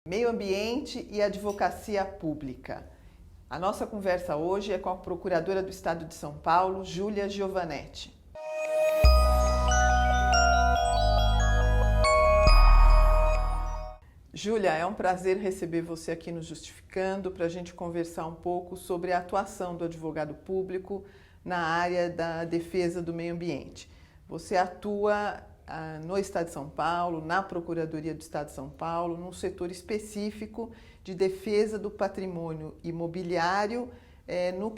Meio ambiente e advocacia pública. A nossa conversa hoje é com a Procuradora do Estado de São Paulo, Júlia Giovanetti. Júlia, é um prazer receber você aqui no Justificando para a gente conversar um pouco sobre a atuação do advogado público na área da defesa do meio ambiente. Você atua no Estado de São Paulo, na Procuradoria do Estado de São Paulo, num setor específico de defesa do patrimônio imobiliário, no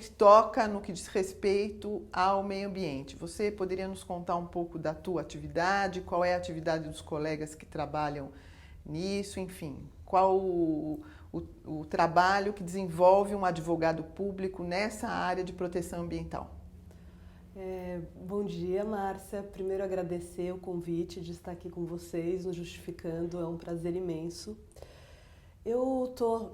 que diz respeito ao meio ambiente. Você poderia nos contar um pouco da tua atividade, qual é a atividade dos colegas que trabalham nisso, enfim, qual o trabalho que desenvolve um advogado público nessa área de proteção ambiental? Bom dia, Márcia. Primeiro agradecer o convite de estar aqui com vocês no Justificando, é um prazer imenso. Eu estou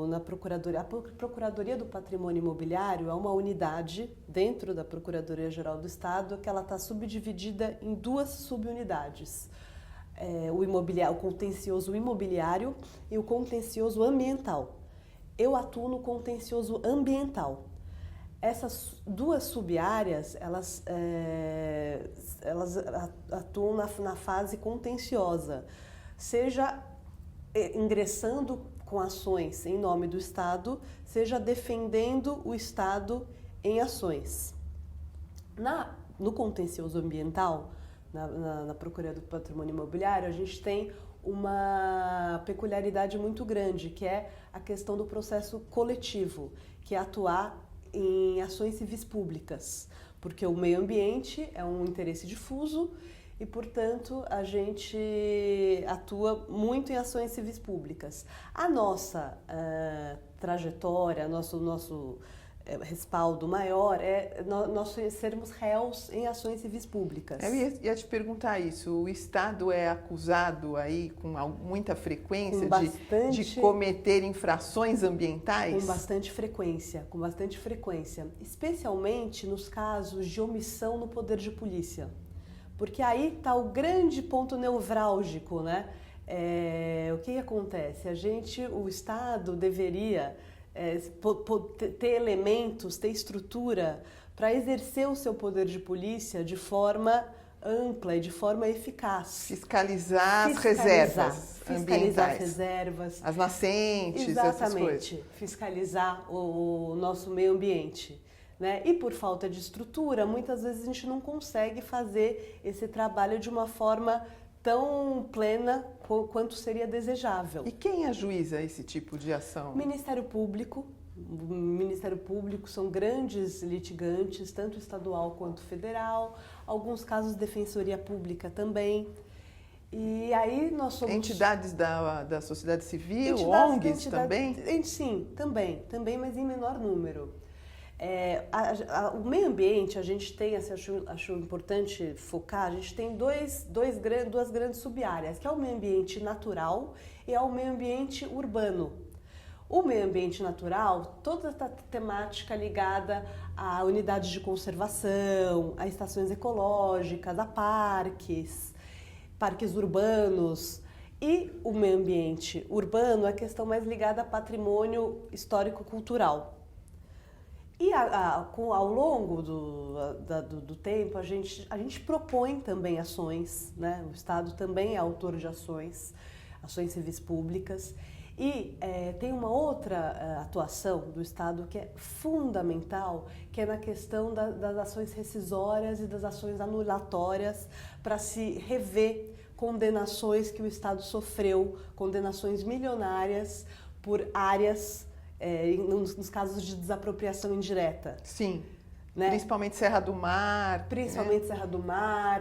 na Procuradoria. A Procuradoria do Patrimônio Imobiliário é uma unidade dentro da Procuradoria-Geral do Estado que ela está subdividida em duas subunidades. O contencioso imobiliário e o contencioso ambiental. Eu atuo no contencioso ambiental. Essas duas sub-áreas, elas atuam na fase contenciosa, seja ingressando com ações em nome do Estado, seja defendendo o Estado em ações. No contencioso ambiental, na Procuradoria do Patrimônio Imobiliário, a gente tem uma peculiaridade muito grande, que é a questão do processo coletivo, que é atuar em ações civis públicas, porque o meio ambiente é um interesse difuso e, portanto, a gente atua muito em ações civis públicas. A nossa trajetória, nosso respaldo maior é nós sermos réus em ações civis públicas. Eu ia te perguntar isso. O Estado é acusado aí com muita frequência de cometer infrações ambientais? Com bastante frequência, especialmente nos casos de omissão no poder de polícia. Porque aí está o grande ponto nevrálgico, né? O que acontece? O Estado deveria ter elementos, ter estrutura para exercer o seu poder de polícia de forma ampla e de forma eficaz. Fiscalizar as reservas, as nascentes, exatamente, essas coisas. Fiscalizar o nosso meio ambiente. Né? E por falta de estrutura, muitas vezes a gente não consegue fazer esse trabalho de uma forma tão plena quanto seria desejável. E quem ajuiza esse tipo de ação? Ministério Público. O Ministério Público são grandes litigantes, tanto estadual quanto federal. Alguns casos Defensoria Pública também. E aí nós somos... Entidades da sociedade civil, ONGs também? Sim, também, mas em menor número. O meio ambiente, a gente tem, acho importante focar, a gente tem duas grandes sub-áreas, que é o meio ambiente natural e é o meio ambiente urbano. O meio ambiente natural, toda essa temática ligada a unidades de conservação, a estações ecológicas, a parques urbanos. E o meio ambiente urbano é a questão mais ligada a patrimônio histórico-cultural. E ao longo do tempo, a gente propõe também ações, né? O Estado também é autor de ações civis públicas. E tem uma outra atuação do Estado que é fundamental, que é na questão das ações rescisórias e das ações anulatórias para se rever condenações que o Estado sofreu, condenações milionárias por áreas... nos casos de desapropriação indireta. Sim, né? Principalmente Serra do Mar. Serra do Mar,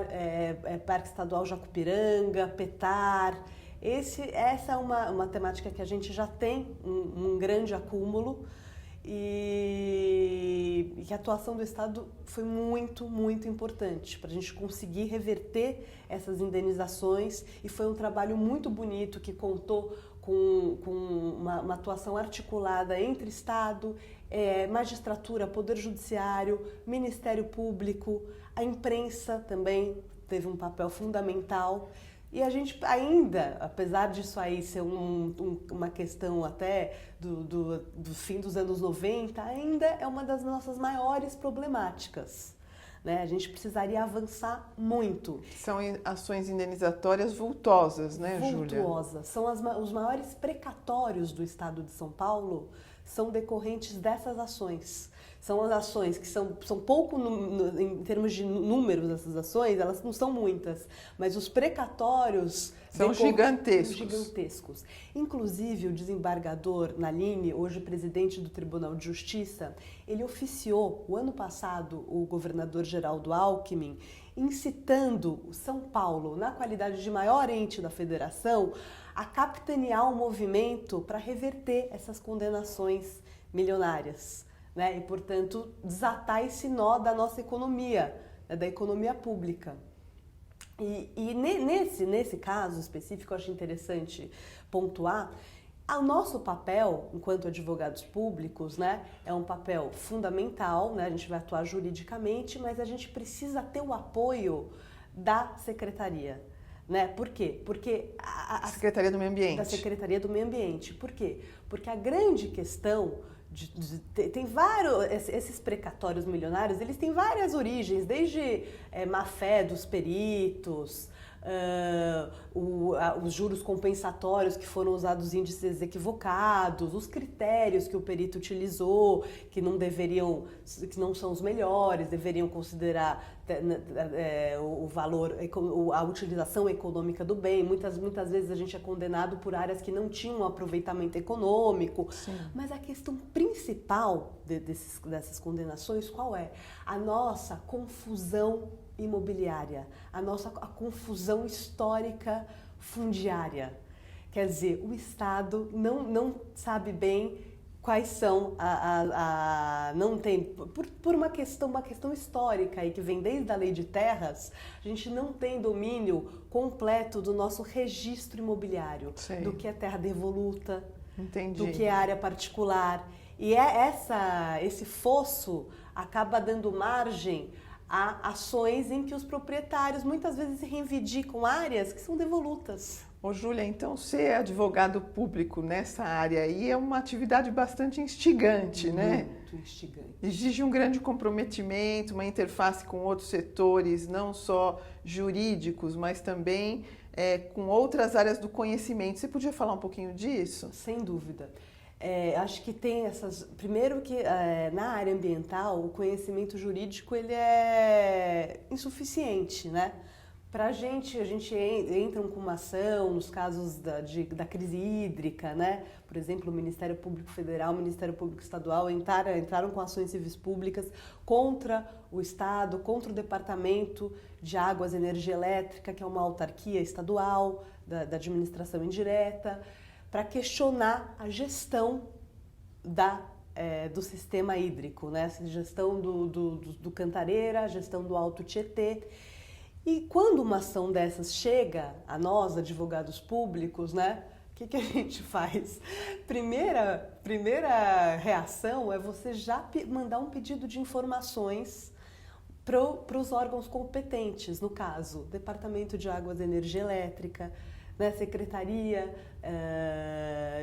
Parque Estadual Jacupiranga, Petar. Essa é uma temática que a gente já tem um grande acúmulo e que a atuação do Estado foi muito, muito importante para a gente conseguir reverter essas indenizações e foi um trabalho muito bonito que contou com uma atuação articulada entre Estado, magistratura, Poder Judiciário, Ministério Público, a imprensa também teve um papel fundamental E a gente ainda, apesar disso aí ser uma questão até do fim dos anos 90, ainda é uma das nossas maiores problemáticas. Né? A gente precisaria avançar muito. São ações indenizatórias vultosas, né, Júlia? Vultuosas. São os maiores precatórios do Estado de São Paulo, são decorrentes dessas ações. São as ações que são pouco, em termos de números dessas ações, elas não são muitas, mas os precatórios são gigantescos. Gigantescos. Inclusive, o desembargador Nalini, hoje presidente do Tribunal de Justiça, ele oficiou, o ano passado, o governador Geraldo Alckmin, incitando São Paulo, na qualidade de maior ente da federação, a capitanear o movimento para reverter essas condenações milionárias. Né? E, portanto, desatar esse nó da nossa economia, né? Da economia pública. E nesse caso específico, eu acho interessante pontuar, o nosso papel, enquanto advogados públicos, né, é um papel fundamental, né? A gente vai atuar juridicamente, mas a gente precisa ter o apoio da Secretaria. Né? Por quê? Porque a Secretaria do Meio Ambiente. Da Secretaria do Meio Ambiente. Por quê? Porque a grande questão tem vários, esses precatórios milionários, eles têm várias origens, desde má fé dos peritos, os juros compensatórios que foram usados índices equivocados, os critérios que o perito utilizou, que não são os melhores, deveriam considerar o valor, a utilização econômica do bem. Muitas vezes a gente é condenado por áreas que não tinham um aproveitamento econômico. Sim. Mas a questão principal dessas condenações, qual é? A nossa confusão imobiliária, a confusão histórica fundiária. Quer dizer, o Estado não sabe bem quais são não tem, por uma questão histórica aí que vem desde a Lei de Terras, a gente não tem domínio completo do nosso registro imobiliário. Sim. Do que é terra devoluta, entendi, do que é área particular. E esse fosso acaba dando margem a ações em que os proprietários muitas vezes reivindicam áreas que são devolutas. Ô, Júlia, então ser advogado público nessa área aí é uma atividade bastante instigante, né? Muito instigante. Exige um grande comprometimento, uma interface com outros setores, não só jurídicos, mas também com outras áreas do conhecimento. Você podia falar um pouquinho disso? Sem dúvida. Acho que tem essas... Primeiro que na área ambiental o conhecimento jurídico ele é insuficiente, né? Pra gente, a gente entra com uma ação nos casos da crise hídrica, né? Por exemplo, o Ministério Público Federal, o Ministério Público Estadual entraram com ações civis públicas contra o Estado, contra o Departamento de Águas e Energia Elétrica, que é uma autarquia estadual da administração indireta, para questionar a gestão do sistema hídrico, né? A gestão do Cantareira, a gestão do Alto Tietê. E quando uma ação dessas chega a nós, advogados públicos, né? O que a gente faz? Primeira reação é você já mandar um pedido de informações para os órgãos competentes, no caso, Departamento de Águas e Energia Elétrica, né? Secretaria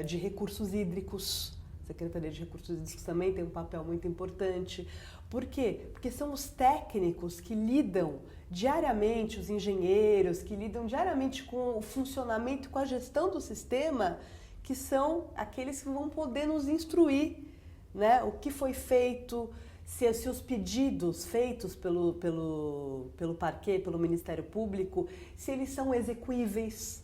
de Recursos Hídricos. Secretaria de Recursos Hídricos também tem um papel muito importante. Por quê? Porque são os técnicos que lidam diariamente, os engenheiros que lidam diariamente com o funcionamento, com a gestão do sistema, que são aqueles que vão poder nos instruir, né? O que foi feito, se os pedidos feitos pelo parquê, pelo Ministério Público, se eles são execuíveis.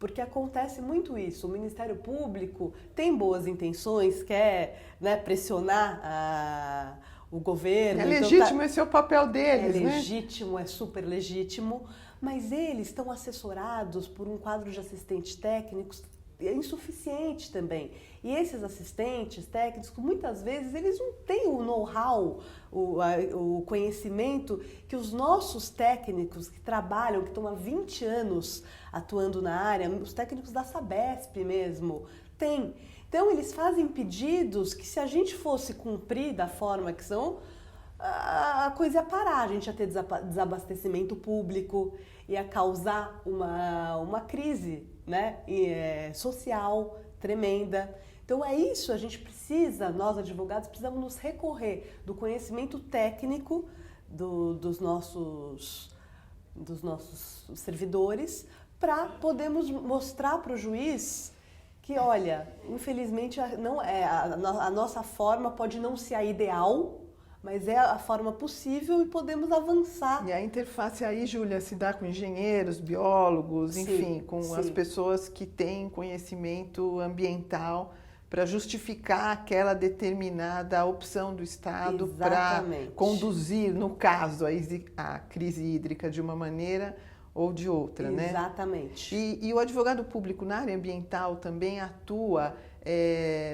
Porque acontece muito isso, o Ministério Público tem boas intenções, quer, né, pressionar o governo. É legítimo, esse é o papel deles, né? É legítimo, é super legítimo, mas eles estão assessorados por um quadro de assistentes técnicos insuficiente também. E esses assistentes técnicos, muitas vezes, eles não têm o know-how, o conhecimento que os nossos técnicos que trabalham, que estão há 20 anos atuando na área, os técnicos da Sabesp mesmo, têm. Então, eles fazem pedidos que, se a gente fosse cumprir da forma que são, a coisa ia parar, a gente ia ter desabastecimento público, ia causar uma crise, né, social tremenda. Então é isso, a gente precisa, nós advogados, precisamos nos recorrer do conhecimento técnico dos nossos servidores para podermos mostrar para o juiz que, olha, infelizmente a nossa forma pode não ser a ideal, mas é a forma possível e podemos avançar. E a interface aí, Júlia, se dá com engenheiros, biólogos, Sim, enfim, com sim. as pessoas que têm conhecimento ambiental para justificar aquela determinada opção do Estado para conduzir, no caso, a crise hídrica de uma maneira ou de outra, né? Exatamente. E o advogado público na área ambiental também atua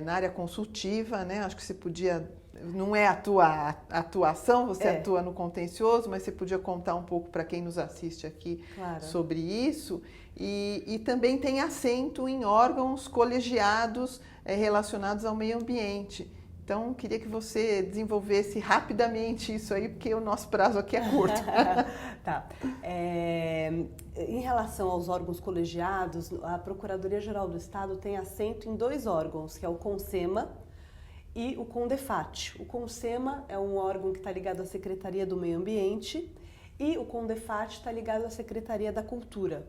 na área consultiva, né? Acho que você podia, não é a tua atuação, você atua no contencioso, mas você podia contar um pouco para quem nos assiste aqui sobre isso. E também tem assento em órgãos colegiados relacionados ao meio ambiente. Então, queria que você desenvolvesse rapidamente isso aí, porque o nosso prazo aqui é curto. Tá. Em relação aos órgãos colegiados, a Procuradoria-Geral do Estado tem assento em 2 órgãos, que é o CONSEMA e o CONDEFAT. O CONSEMA é um órgão que está ligado à Secretaria do Meio Ambiente e o CONDEFAT está ligado à Secretaria da Cultura.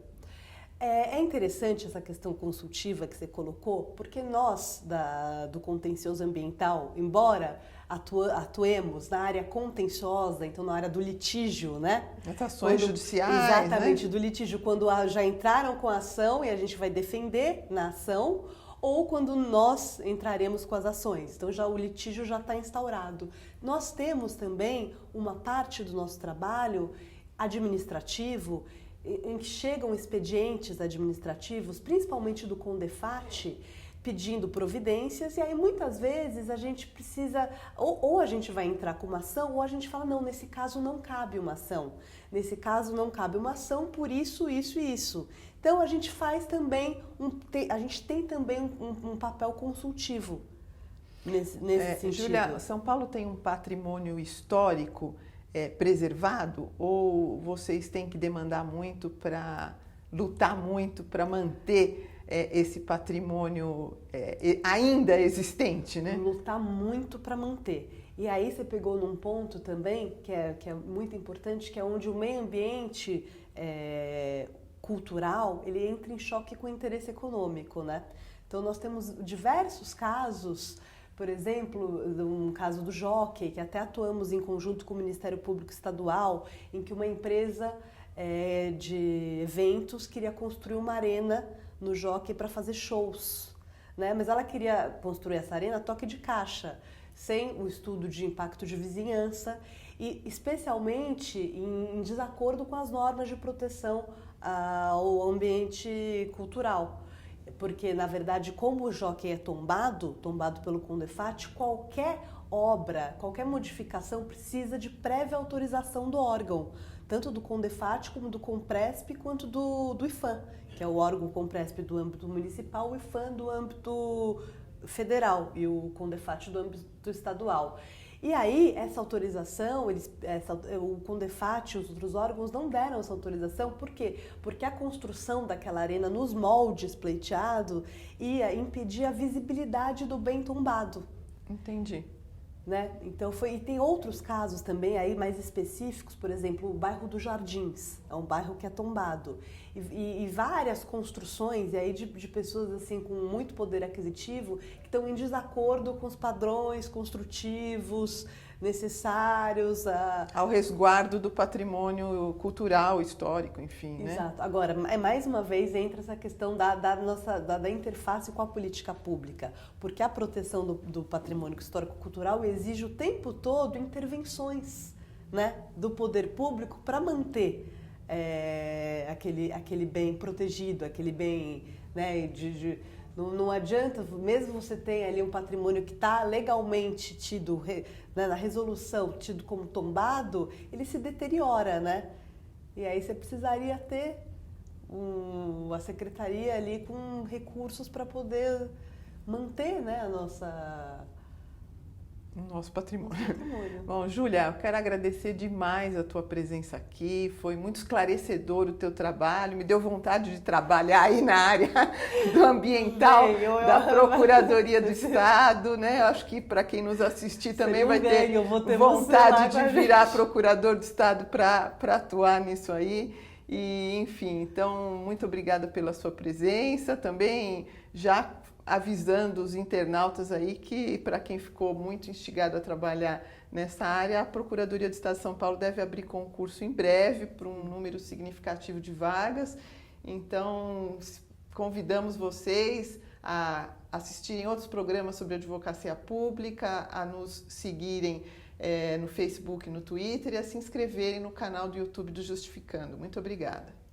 É interessante essa questão consultiva que você colocou, porque nós, do contencioso ambiental, embora atuemos na área contenciosa, então na área do litígio, né? As ações judiciais, exatamente, né? Do litígio, quando já entraram com a ação e a gente vai defender na ação, ou quando nós entraremos com as ações. Então o litígio já está instaurado. Nós temos também uma parte do nosso trabalho administrativo em que chegam expedientes administrativos, principalmente do CONDEFAT, pedindo providências, e aí muitas vezes a gente precisa, ou a gente vai entrar com uma ação, ou a gente fala, não, nesse caso não cabe uma ação. Nesse caso não cabe uma ação por isso, isso e isso. Então a gente faz também, a gente tem também um papel consultivo nesse sentido. Júlia, São Paulo tem um patrimônio histórico preservado, ou vocês têm que demandar muito para lutar muito para manter esse patrimônio ainda existente, né? Lutar muito para manter. E aí você pegou num ponto também que é muito importante, que é onde o meio ambiente cultural ele entra em choque com o interesse econômico, né? Então nós temos diversos casos. Por exemplo, um caso do Jockey, que até atuamos em conjunto com o Ministério Público Estadual, em que uma empresa de eventos queria construir uma arena no Jockey para fazer shows, né? Mas ela queria construir essa arena a toque de caixa, sem o estudo de impacto de vizinhança e especialmente em desacordo com as normas de proteção ao ambiente cultural. Porque, na verdade, como o Jockey é tombado pelo CONDEFAT, qualquer obra, qualquer modificação precisa de prévia autorização do órgão, tanto do CONDEFAT como do CONPRESP, quanto do IPHAN, que é o órgão CONPRESP do âmbito municipal, o IPHAN do âmbito federal e o CONDEFAT do âmbito estadual. E aí, essa autorização, o CONDEFAT e os outros órgãos não deram essa autorização. Por quê? Porque a construção daquela arena nos moldes pleiteados ia impedir a visibilidade do bem tombado. Entendi. Né? Então e tem outros casos também aí mais específicos, por exemplo, o bairro dos Jardins, é um bairro que é tombado. E várias construções e aí de pessoas assim com muito poder aquisitivo que estão em desacordo com os padrões construtivos necessários ao resguardo do patrimônio cultural, histórico, enfim, né? Exato. Agora, mais uma vez entra essa questão da interface com a política pública, porque a proteção do patrimônio histórico-cultural exige o tempo todo intervenções, né, do poder público para manter aquele bem protegido, aquele bem, né, não adianta, mesmo você tenha ali um patrimônio que está legalmente tido, né, na resolução, tido como tombado, ele se deteriora, né? E aí você precisaria ter a secretaria ali com recursos para poder manter, né, a nossa no nosso patrimônio. Patrimônio. Bom, Júlia, eu quero agradecer demais a tua presença aqui, foi muito esclarecedor o teu trabalho, me deu vontade de trabalhar aí na área do ambiental, da Procuradoria do Estado, né? Eu acho que para quem nos assistir também vai ter vontade de virar procurador do Estado para atuar nisso aí. E, enfim, então, muito obrigada pela sua presença, também já avisando os internautas aí que, para quem ficou muito instigado a trabalhar nessa área, a Procuradoria do Estado de São Paulo deve abrir concurso em breve para um número significativo de vagas. Então, convidamos vocês a assistirem outros programas sobre advocacia pública, a nos seguirem no Facebook e no Twitter e a se inscreverem no canal do YouTube do Justificando. Muito obrigada.